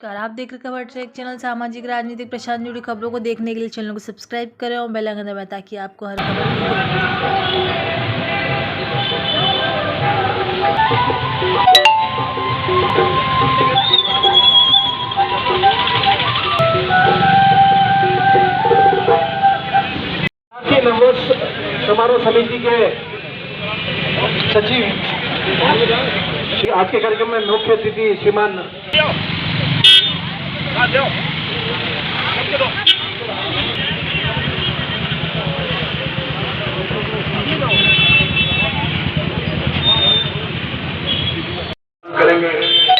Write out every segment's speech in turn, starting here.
नमस्कार, आप देख रहे खबर ट्रैक चैनल। सामाजिक राजनीतिक प्रशासन जुड़ी खबरों को देखने के लिए चैनल को सब्सक्राइब करें और बेल आइकन दबाएं ताकि आपको हर खबर नववर्ष समारोह समिति के सचिव आज के कार्यक्रम में मुख्य अतिथि श्रीमान करेंगे।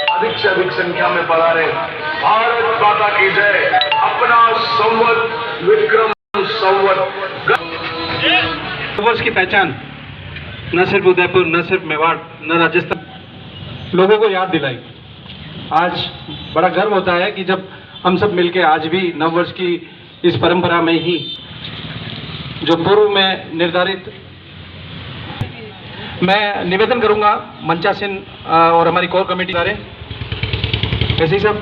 अधिक से अधिक संख्या में पधारे। भारत माता की जय। अपना संवत विक्रम संवत। नववर्ष की पहचान न सिर्फ उदयपुर, न सिर्फ मेवाड़, न राजस्थान लोगों को याद दिलाई। आज बड़ा गर्व होता है कि जब हम सब मिलके आज भी नववर्ष की इस परंपरा में ही जो पूर्व में निर्धारित, मैं निवेदन करूंगा मंचासीन और हमारी कोर कमेटी वाले ऐसे ही सब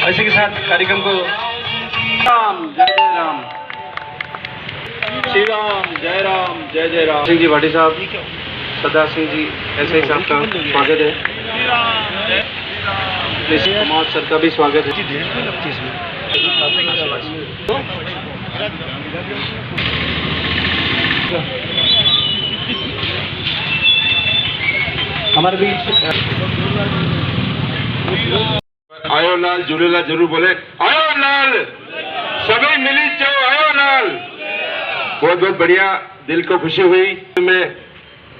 ऐसे के साथ कार्यक्रम को राम जय जय राम, श्री राम जय राम जय जय राम। सिंह जी भाटी साहब, सरदार सिंह जी ऐसे ही साहब का स्वागत है। कुमार सर का भी स्वागत है। हमारे बीच आयो लाल झूलेलाल जरूर बोले। आयो लाल, सभी मिली जाओ। आयो लाल। बहुत बहुत बढ़िया, दिल को खुशी हुई। मैं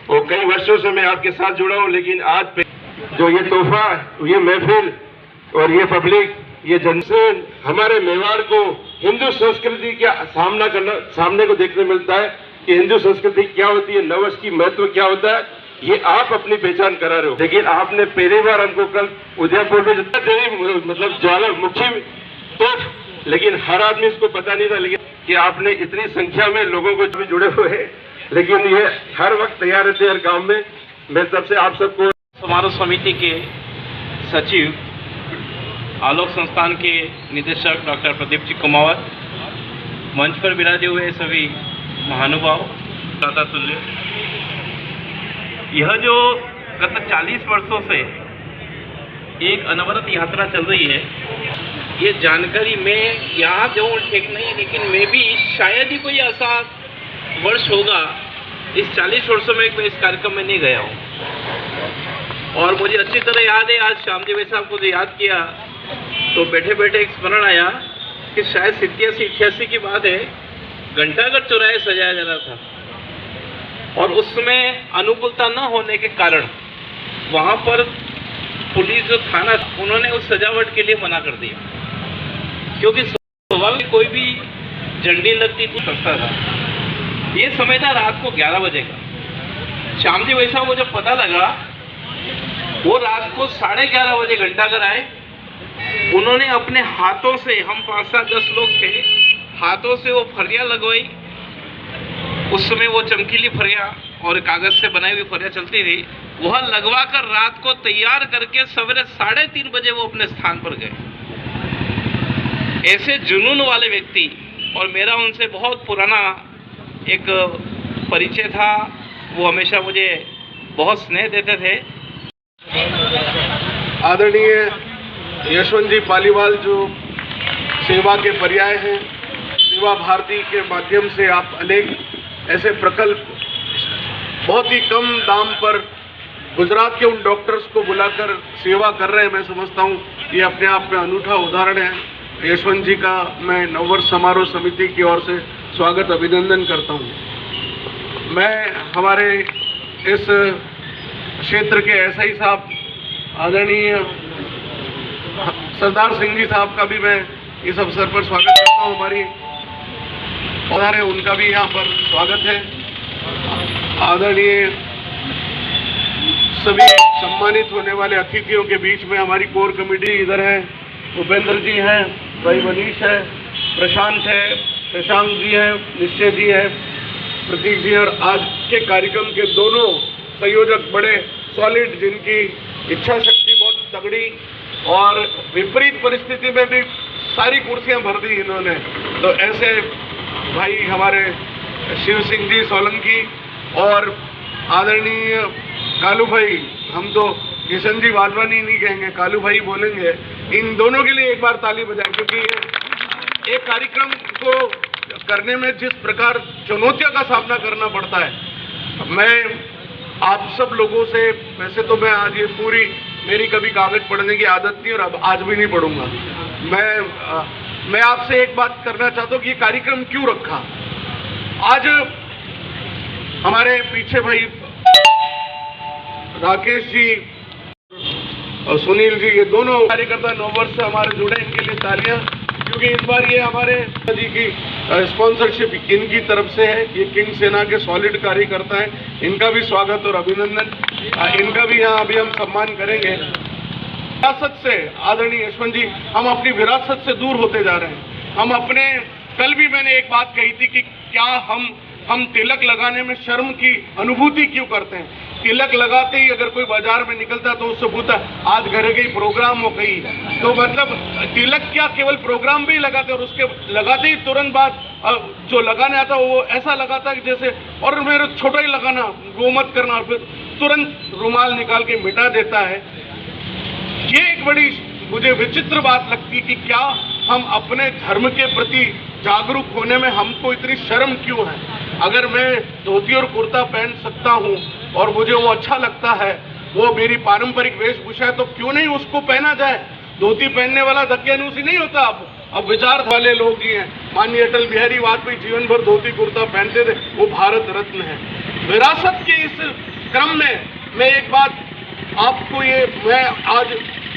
वो कई वर्षों से मैं आपके साथ जुड़ा हूँ, लेकिन आज पे जो ये तोहफा, ये महफिल और ये पब्लिक, ये जनसन हमारे मेवाड़ को हिंदू संस्कृति का सामने को देखने मिलता है कि हिंदू संस्कृति क्या होती है, नववर्ष की महत्व क्या होता है, ये आप अपनी पहचान करा रहे हो। लेकिन आपने पहली बार हमको कल उदयपुर में मतलब ज्वालामुखी तो, लेकिन हर आदमी इसको पता नहीं था, लेकिन कि आपने इतनी संख्या में लोगों को भी जुड़े हुए हैं, लेकिन ये हर वक्त तैयार रहते हैं हर काम में। मैं सबसे आप सबको समारोह समिति के सचिव, आलोक संस्थान के निदेशक डॉक्टर प्रदीप जी कुमावत, मंच पर विराजे हुए सभी महानुभाव, दादा तुल्य, यह जो गत 40 वर्षों से एक अनवरत यात्रा चल रही है, ये जानकारी मैं यहाँ दूँ ठीक नहीं, लेकिन मैं भी शायद ही कोई ऐसा वर्ष होगा इस 40 वर्षों में मैं इस कार्यक्रम में नहीं गया हूँ। और मुझे अच्छी तरह याद है, आज श्याम जी भाई साहब को याद किया तो बैठे बैठे एक स्मरण आया कि शायद 87-88 की बात है, घंटाघर चौराहे सजाया जा रहा था और उसमें अनुकूलता न होने के कारण वहाँ पर पुलिस जो थाना, उन्होंने उस सजावट के लिए मना कर दिया, क्योंकि स्वाभाविक कोई भी झंडी लगती तो सस्ता था। ये समय था रात को 11 बजे का। श्याम जी वैसा वो जब पता लगा, वो रात को 11:30 बजे घंटाघर आए। उन्होंने अपने हाथों से, हम 5-7-10 लोग थे, हाथों से वो फरिया लगवाई। उस समय वो चमकीली फरिया और कागज से बनाई हुई फरिया चलती थी, वह लगवा कर रात को तैयार करके सवेरे 3:30 बजे वो अपने स्थान पर गए। ऐसे जुनून वाले व्यक्ति, और मेरा उनसे बहुत पुराना एक परिचय था, वो हमेशा मुझे बहुत स्नेह देते थे। आदरणीय यशवंत जी पालीवाल जो सेवा के पर्याय हैं, सेवा भारती के माध्यम से आप अनेक ऐसे प्रकल्प बहुत ही कम दाम पर गुजरात के उन डॉक्टर्स को बुलाकर सेवा कर रहे हैं। मैं समझता हूँ ये अपने आप में अनूठा उदाहरण है। यशवंत जी का मैं नववर्ष समारोह समिति की ओर से स्वागत अभिनंदन करता हूँ। मैं हमारे इस क्षेत्र के एसआई साहब आदरणीय सरदार सिंह जी साहब का भी मैं इस अवसर पर स्वागत करता हूँ। हमारी और उनका भी यहाँ पर स्वागत है। आदरणीय सभी सम्मानित होने वाले अतिथियों के बीच में हमारी कोर कमेटी इधर है, भूपेंद्र जी हैं, भाई मनीष है, प्रशांत है, शशांक जी हैं, निश्चय जी है, प्रतीक जी, और आज के कार्यक्रम के दोनों संयोजक बड़े सॉलिड, जिनकी इच्छा शक्ति बहुत तगड़ी और विपरीत परिस्थिति में भी सारी कुर्सियां भर दी इन्होंने। तो ऐसे भाई हमारे शिव सिंह जी सोलंकी और आदरणीय कालू भाई, हम तो किशन जी वाधवानी नहीं कहेंगे, कालू भाई बोलेंगे, इन दोनों के लिए एक बार ताली बजाएं, क्योंकि एक कार्यक्रम को करने में जिस प्रकार चुनौतियों का सामना करना पड़ता है। मैं आप सब लोगों से, वैसे तो मैं आज ये पूरी, मेरी कभी कागज पढ़ने की आदत नहीं और अब आज भी नहीं पढ़ूंगा। मैं आपसे एक बात करना चाहता हूँ कि ये कार्यक्रम क्यों रखा। आज हमारे पीछे भाई राकेश जी और सुनील जी, ये दोनों कार्यकर्ता 9 वर्ष से हमारे जुड़े, इनके लिए तालियां, क्योंकि इस बार ये हमारे जी की स्पॉन्सरशिप इनकी तरफ से है। ये किंग सेना के सॉलिड कार्यकर्ता हैं, इनका भी स्वागत और अभिनंदन, इनका भी यहाँ अभी हम सम्मान करेंगे। विरासत से, आदरणीय यशवंत जी, हम अपनी विरासत से दूर होते जा रहे हैं। हम अपने, कल भी मैंने एक बात कही थी कि क्या हम तिलक लगाने में शर्म की अनुभूति क्यों करते हैं। तिलक लगाते ही अगर कोई बाजार में निकलता तो उससे पूछता आज घर गई प्रोग्राम हो गई, तो मतलब तिलक क्या केवल प्रोग्राम भी ही लगाते, और उसके लगाते ही तुरंत बाद जो लगाने आता वो ऐसा लगाता कि जैसे, और मेरे छोटा ही लगाना, वो मत करना, फिर तुरंत रुमाल निकाल के मिटा देता है। ये एक बड़ी मुझे विचित्र बात लगती कि क्या हम अपने धर्म के प्रति जागरूक होने में हमको इतनी शर्म क्यों है। अगर मैं धोती और कुर्ता पहन सकता हूँ और मुझे वो अच्छा लगता है, वो मेरी पारंपरिक वेशभूषा है, तो क्यों नहीं उसको पहना जाए। धोती पहनने वाला दकियानूसी नहीं होता। अब विचार वाले लोग ही हैं। माननीय अटल बिहारी वाजपेयी जीवन भर धोती कुर्ता पहनते थे, वो भारत रत्न है। विरासत के इस क्रम में मैं एक बात आपको, ये मैं आज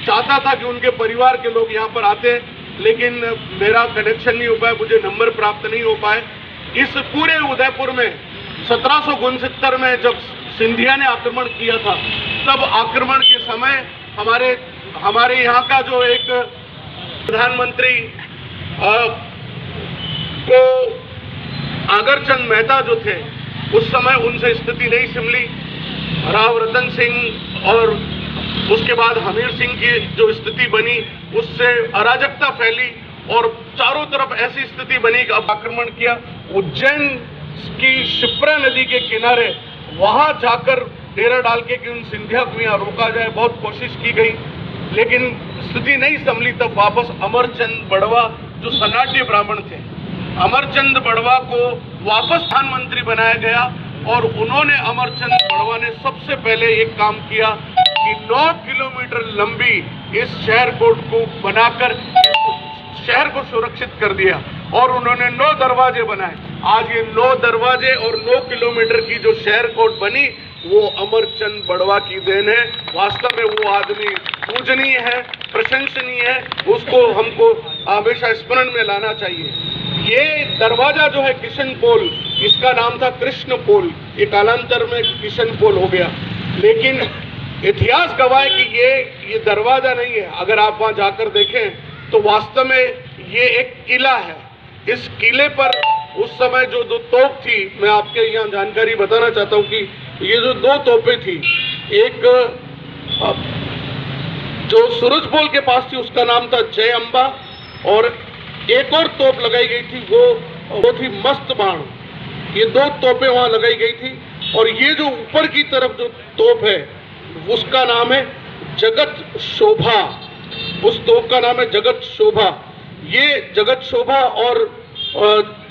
चाहता था कि उनके परिवार के लोग यहाँ पर आते, लेकिन मेरा कनेक्शन नहीं हो पाया, मुझे नंबर प्राप्त नहीं हो पाए। इस पूरे उदयपुर में 1769 में जब सिंधिया ने आक्रमण किया था, तब आक्रमण के समय हमारे यहाँ का जो एक प्रधानमंत्री को आगरचंद मेहता जो थे, उस समय उनसे स्थिति नहीं संभली। राव रतन सिंह और उसके बाद हमीर सिंह की जो स्थिति बनी, उससे अराजकता फैली और चारों तरफ ऐसी स्थिति बनी कि अब आक्रमण किया। उज्जैन की शिप्रा नदी के किनारे वहां जाकर डेरा डाल के कि उन सिंधिया को यहाँ रोका जाए, बहुत कोशिश की गई, लेकिन स्थिति नहीं संभली। तब वापस अमरचंद बड़वा, जो सनाट्य ब्राह्मण थे, अमरचंद बड़वा को वापस प्रधानमंत्री बनाया गया और उन्होंने, अमरचंद बड़वा ने सबसे पहले एक काम किया कि 9 किलोमीटर लंबी इस शहर कोट को बनाकर शहर को सुरक्षित कर दिया और उन्होंने 9 दरवाजे बनाए। आज ये 9 दरवाजे और 9 किलोमीटर की जो शहर कोट बनी, वो अमरचंद बड़वा की देन है। वास्तव में वो आदमी पूजनीय है, प्रशंसनीय है, उसको हमको हमेशा स्मरण में लाना चाहिए। ये दरवाजा जो है किशन पोल, इसका नाम था कृष्ण पोल, ये कालांतर में किशन पोल हो गया, लेकिन इतिहास गवाह है कि ये दरवाजा नहीं है। अगर आप वहां जाकर देखें तो वास्तव में ये एक किला है। इस किले पर उस समय जो 2 तोप थी, मैं आपके यहाँ जानकारी बताना चाहता हूँ कि ये जो 2 तोपें थी, एक जो सूरजपोल के पास थी उसका नाम था जय अम्बा, और एक और तोप लगाई गई थी, वो थी मस्त बाण। ये 2 तोपें वहां लगाई गई थी, और ये जो ऊपर की तरफ जो तोप है उसका नाम है जगत शोभा। उस तोप का नाम है जगत शोभा। ये जगत शोभा और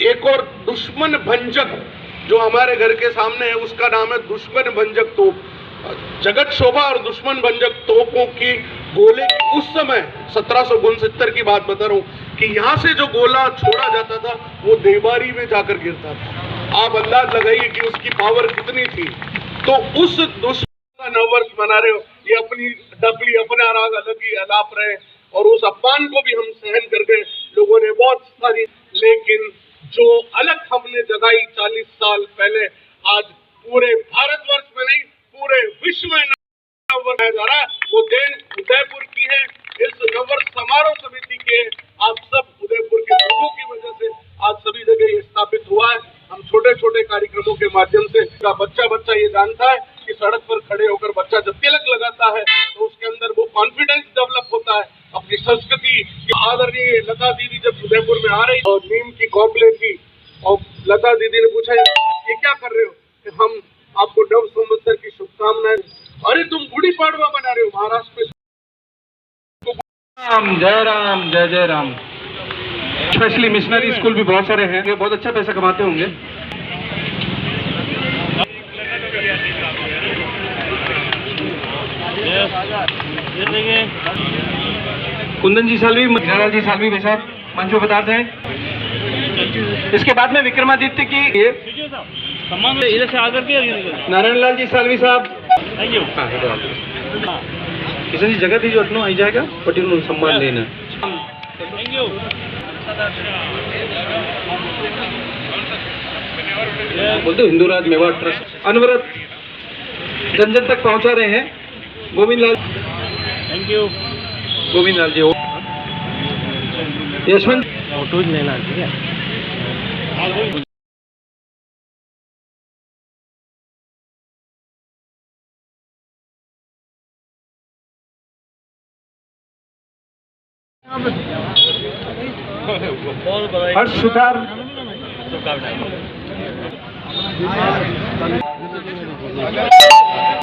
एक और दुश्मन भंजक जो हमारे घर के सामने है, उसका नाम है दुश्मन भंजक तोप। जगत शोभा और दुश्मन भंजक तोपों की गोले की उस समय 1769 की बात बता रहा हूँ कि यहाँ से जो गोला छोड़ा जाता था वो देवारी में जाकर गिरता था। आप अंदाज लगाइए कि उसकी पावर कितनी थी। तो उस दुश्मन का 9 वर्ष मना रहे हो, ये अपनी डबली अपना राग अलग ही अलाप रहे, और उस अपमान को भी हम सहन कर गए। लोगों ने बहुत सारी, लेकिन जो अलग हमने जगाई 40 साल पहले, आज पूरे भारतवर्ष में नहीं, पूरे विश्व में नववर्ष मनाया जा रहा है वो देन उदयपुर की है। इस नववर्ष समारोह समिति के आप सब उदयपुर के लोगों की वजह से आज सभी जगह ये स्थापित हुआ है। हम छोटे छोटे कार्यक्रमों के माध्यम से बच्चा ये जानता है कि सड़क पर खड़े होकर बच्चा जब तिलक लगाता है तो उसके अंदर वो कॉन्फिडेंस डेवलप होता है अपनी संस्कृति। आदरणीय लता दीदी जब उदयपुर में आ रही और नीम की कॉम्प्लेन की और लता दीदी ने पूछा ये क्या कर रहे हो कि हम आपको नव संवत्सर की शुभकामनाएं। अरे तुम गुड़ी पाड़वा बना रहे हो महाराष्ट्र में। राम जय राम। स्पेशली मिशनरी स्कूल भी बहुत सारे हैं, ये बहुत अच्छा पैसा कमाते होंगे। कुंदन जी सालवी, मीनालाल जी सालवी भाई साहब मंच पर बता दें। इसके बाद में विक्रमादित्य की इधर से आकर के नारायण लाल जी सालवी साहब। Thank you. किशन जी जगह दीजिए, अटनो आई जाएगा पटेल सम्मान लेना। Thank you. बोलते हिंदू राज मेवाड़ ट्रस्ट अनवरत जन जन तक पहुंचा रहे हैं। Govind Lal, thank you. Govind Lal ji Yashwant photo लेना ठीक है। हर्ष सुधार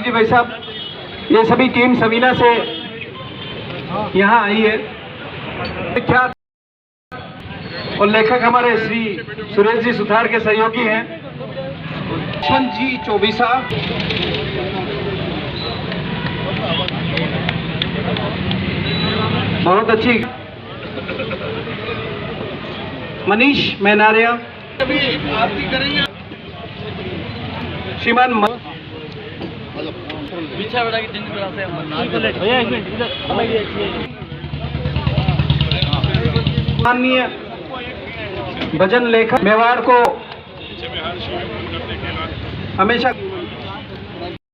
जी भाई साहब, ये सभी टीम सवीना से यहाँ आई है। विख्यात और लेखक हमारे श्री सुरेश जी सुथार के सहयोगी हैं यशवंत जी चौबीसा, बहुत अच्छी मनीष मैनारिया, आरती करेंगे श्रीमान माननीय भजन लेखक मेवाड़ को हमेशा